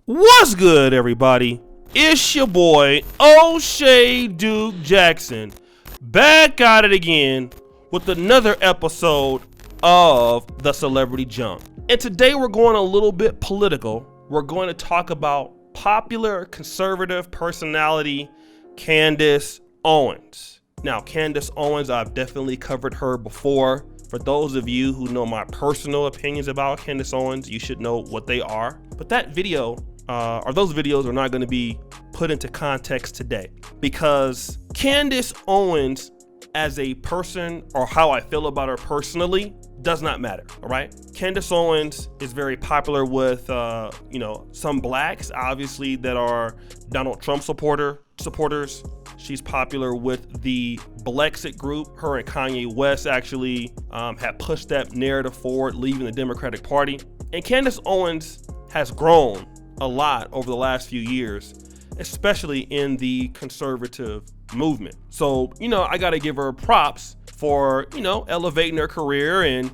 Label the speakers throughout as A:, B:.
A: What's good, everybody? It's your boy O'Shea Duke Jackson, back at it again with another episode of The Celebrity Jump. And today we're going a little bit political. We're going to talk about popular conservative personality Candace Owens. Now, Candace Owens, I've definitely covered her before. For those of you who know my personal opinions about Candace Owens, you should know what they are. But that video, or those videos, are not going to be put into context today, because Candace Owens as a person, or how I feel about her personally, does not matter. All right. Candace Owens is very popular with, some blacks, obviously, that are Donald Trump supporters. She's popular with the Blexit group. Her and Kanye West actually have pushed that narrative forward, leaving the Democratic Party. And Candace Owens has grown a lot over the last few years, especially in the conservative movement. So, I got to give her props for, elevating her career and,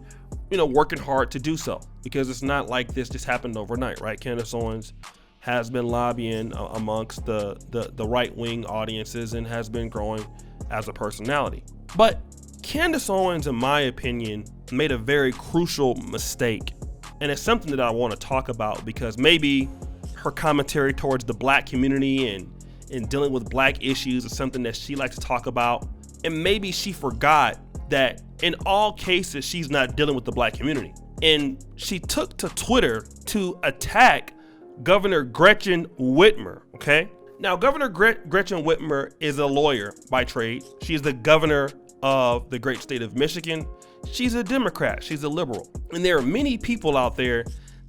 A: working hard to do so, because it's not like this just happened overnight, right? Candace Owens has been lobbying amongst the right-wing audiences and has been growing as a personality. But Candace Owens, in my opinion, made a very crucial mistake. And it's something that I want to talk about, because maybe her commentary towards the black community and dealing with black issues is something that she likes to talk about. And maybe she forgot that in all cases, she's not dealing with the black community. And she took to Twitter to attack Governor Gretchen Whitmer, okay? Now, Governor Gretchen Whitmer is a lawyer by trade. She's the governor of the great state of Michigan. She's a Democrat. She's a liberal. And there are many people out there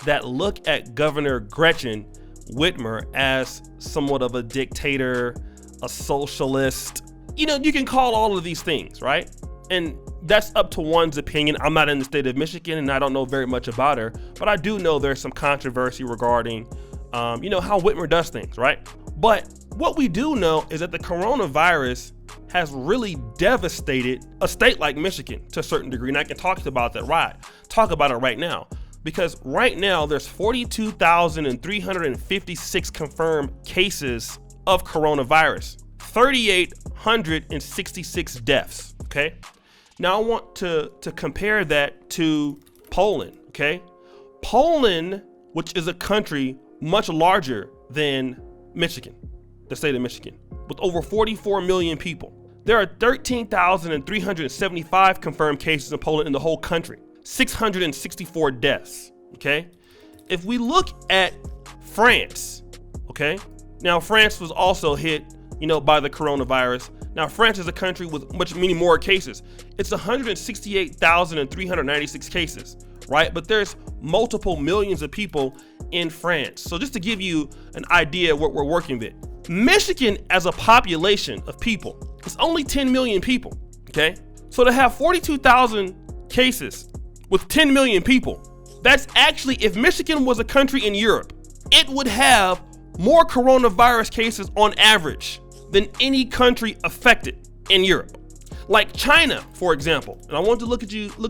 A: that look at Governor Gretchen Whitmer as somewhat of a dictator, a socialist. You can call all of these things, right? And that's up to one's opinion. I'm not in the state of Michigan and I don't know very much about her, but I do know there's some controversy regarding, how Whitmer does things, right? But what we do know is that the coronavirus has really devastated a state like Michigan to a certain degree. And I can talk about it right now, because right now there's 42,356 confirmed cases of coronavirus, 3,866 deaths, okay? Now I want to compare that to Poland, okay? Poland, which is a country much larger than Michigan, the state of Michigan, with over 44 million people. There are 13,375 confirmed cases in Poland in the whole country, 664 deaths, okay? If we look at France, okay? Now France was also hit, by the coronavirus. Now, France is a country with many more cases. It's 168,396 cases, right? But there's multiple millions of people in France. So just to give you an idea of what we're working with, Michigan as a population of people, it's only 10 million people, okay? So to have 42,000 cases with 10 million people, that's actually, if Michigan was a country in Europe, it would have more coronavirus cases on average than any country affected in Europe. Like China, for example, and I want to look at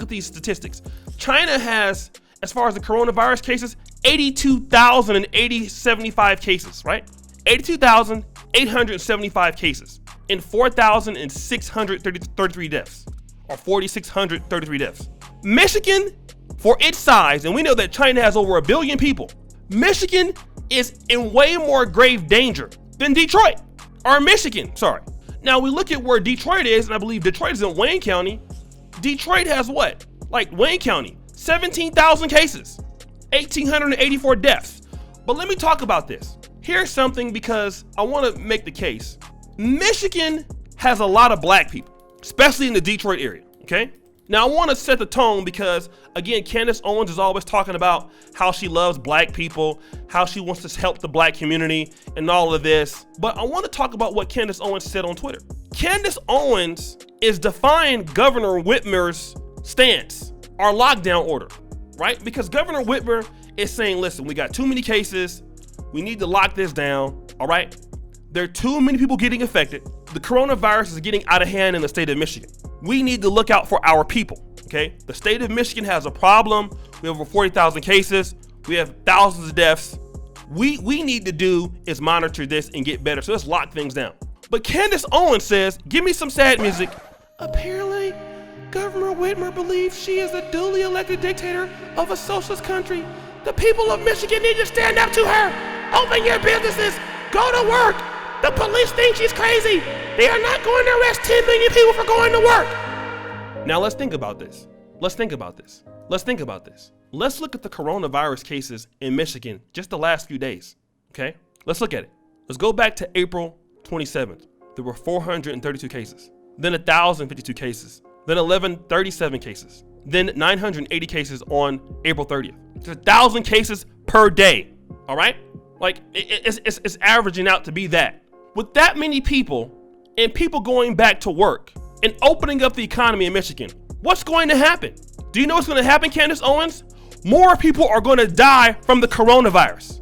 A: these statistics. China has, as far as the coronavirus cases, 82,875 cases, right? 82,875 cases and 4,633 deaths, or 4,633 deaths. Michigan, for its size, and we know that China has over 1 billion people, Michigan is in way more grave danger than Detroit. Or Michigan, sorry. Now we look at where Detroit is, and I believe Detroit is in Wayne County. Detroit has what? Like Wayne County, 17,000 cases, 1,884 deaths. But let me talk about this. Here's something, because I want to make the case. Michigan has a lot of black people, especially in the Detroit area, okay? Now I want to set the tone, because again, Candace Owens is always talking about how she loves black people, how she wants to help the black community and all of this. But I want to talk about what Candace Owens said on Twitter. Candace Owens is defying Governor Whitmer's stance, our lockdown order, right? Because Governor Whitmer is saying, listen, we got too many cases. We need to lock this down, all right? There are too many people getting affected. The coronavirus is getting out of hand in the state of Michigan. We need to look out for our people, okay? The state of Michigan has a problem. We have over 40,000 cases. We have thousands of deaths. we need to do is monitor this and get better. So let's lock things down. But Candace Owens says, give me some sad music. Apparently, Governor Whitmer believes she is a duly elected dictator of a socialist country. The people of Michigan need to stand up to her. Open your businesses. Go to work. The police think she's crazy. They are not going to arrest 10 million people for going to work. Now let's think about this. Let's think about this. Let's look at the coronavirus cases in Michigan just the last few days, okay? Let's look at it. Let's go back to April 27th. There were 432 cases, then 1,052 cases, then 1,137 cases, then 980 cases on April 30th. There's 1,000 cases per day, all right? Like, it's averaging out to be that. With that many people and people going back to work and opening up the economy in Michigan, what's going to happen? Do you know what's going to happen, Candace Owens? More people are going to die from the coronavirus,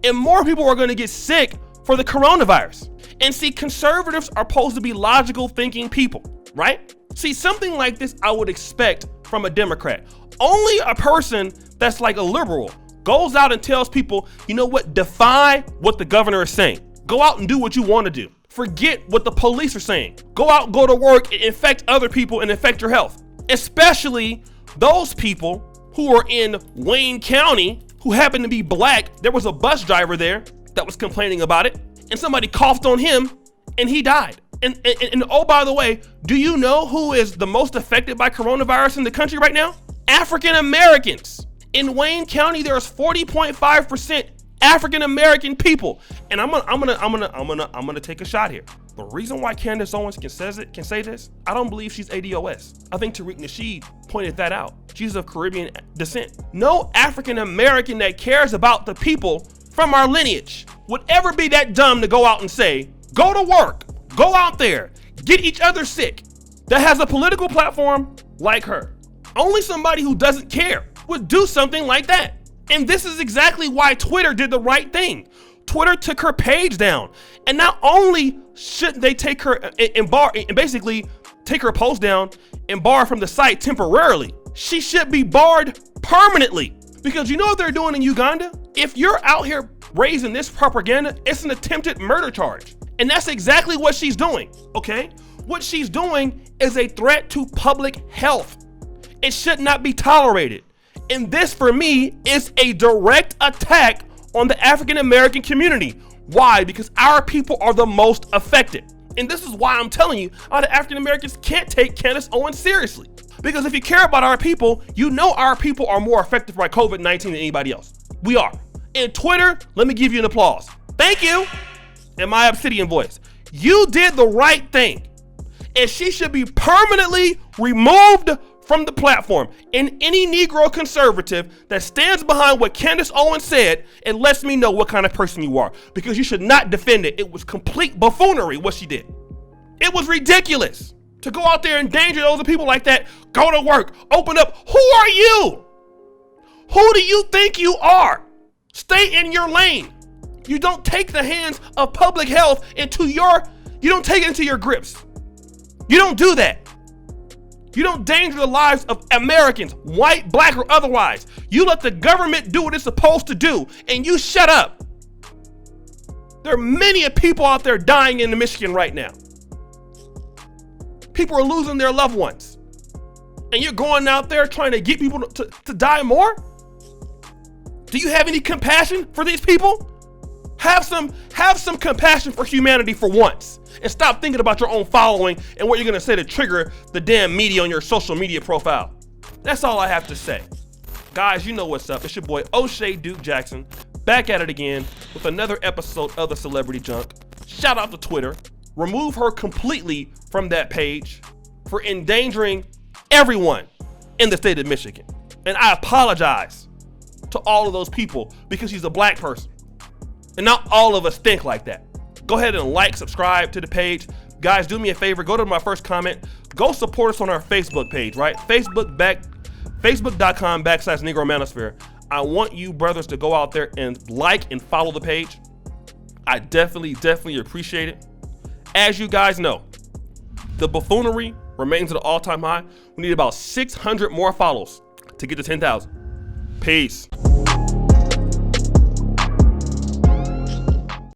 A: and more people are going to get sick for the coronavirus. And see, conservatives are supposed to be logical thinking people, right? See, something like this I would expect from a Democrat. Only a person that's like a liberal goes out and tells people, you know what, defy what the governor is saying. Go out and do what you want to do. Forget what the police are saying. Go out and go to work and infect other people and infect your health. Especially those people who are in Wayne County who happen to be black. There was a bus driver there that was complaining about it, and somebody coughed on him and he died. And oh, by the way, do you know who is the most affected by coronavirus in the country right now? African Americans. In Wayne County, there's 40.5% African American people. And I'm gonna take a shot here. The reason why Candace Owens can say this, I don't believe she's ADOS. I think Tariq Nasheed pointed that out. She's of Caribbean descent. No African American that cares about the people from our lineage would ever be that dumb to go out and say, go to work, go out there, get each other sick, that has a political platform like her. Only somebody who doesn't care would do something like that. And this is exactly why Twitter did the right thing. Twitter took her page down. And not only should they take her and basically take her post down and bar from the site temporarily, she should be barred permanently. Because you know what they're doing in Uganda? If you're out here raising this propaganda, it's an attempted murder charge. And that's exactly what she's doing, okay? What she's doing is a threat to public health. It should not be tolerated. And this, for me, is a direct attack on the African American community. Why? Because our people are the most affected. And this is why I'm telling you, the African Americans can't take Candace Owens seriously. Because if you care about our people, you know our people are more affected by COVID-19 than anybody else. We are. And Twitter, let me give you an applause. Thank you. In my obsidian voice. You did the right thing. And she should be permanently removed from the platform. And any Negro conservative that stands behind what Candace Owens said, it lets me know what kind of person you are. Because you should not defend it. It was complete buffoonery what she did. It was ridiculous to go out there and endanger those people like that. Go to work, open up. Who are you? Who do you think you are? Stay in your lane. You don't take the hands of public health you don't take it into your grips. You don't do that. You don't endanger the lives of Americans, white, black, or otherwise. You let the government do what it's supposed to do, and you shut up. There are many people out there dying in Michigan right now. People are losing their loved ones. And you're going out there trying to get people to die more? Do you have any compassion for these people? Have some compassion for humanity for once. And stop thinking about your own following and what you're going to say to trigger the damn media on your social media profile. That's all I have to say. Guys, you know what's up. It's your boy O'Shea Duke Jackson, back at it again with another episode of the Celebrity Junk. Shout out to Twitter. Remove her completely from that page for endangering everyone in the state of Michigan. And I apologize to all of those people because she's a black person. And not all of us think like that. Go ahead and like, subscribe to the page. Guys, do me a favor. Go to my first comment. Go support us on our Facebook page, right? Facebook.com/Negro Manosphere. I want you brothers to go out there and like and follow the page. I definitely appreciate it. As you guys know, the buffoonery remains at an all-time high. We need about 600 more follows to get to 10,000. Peace.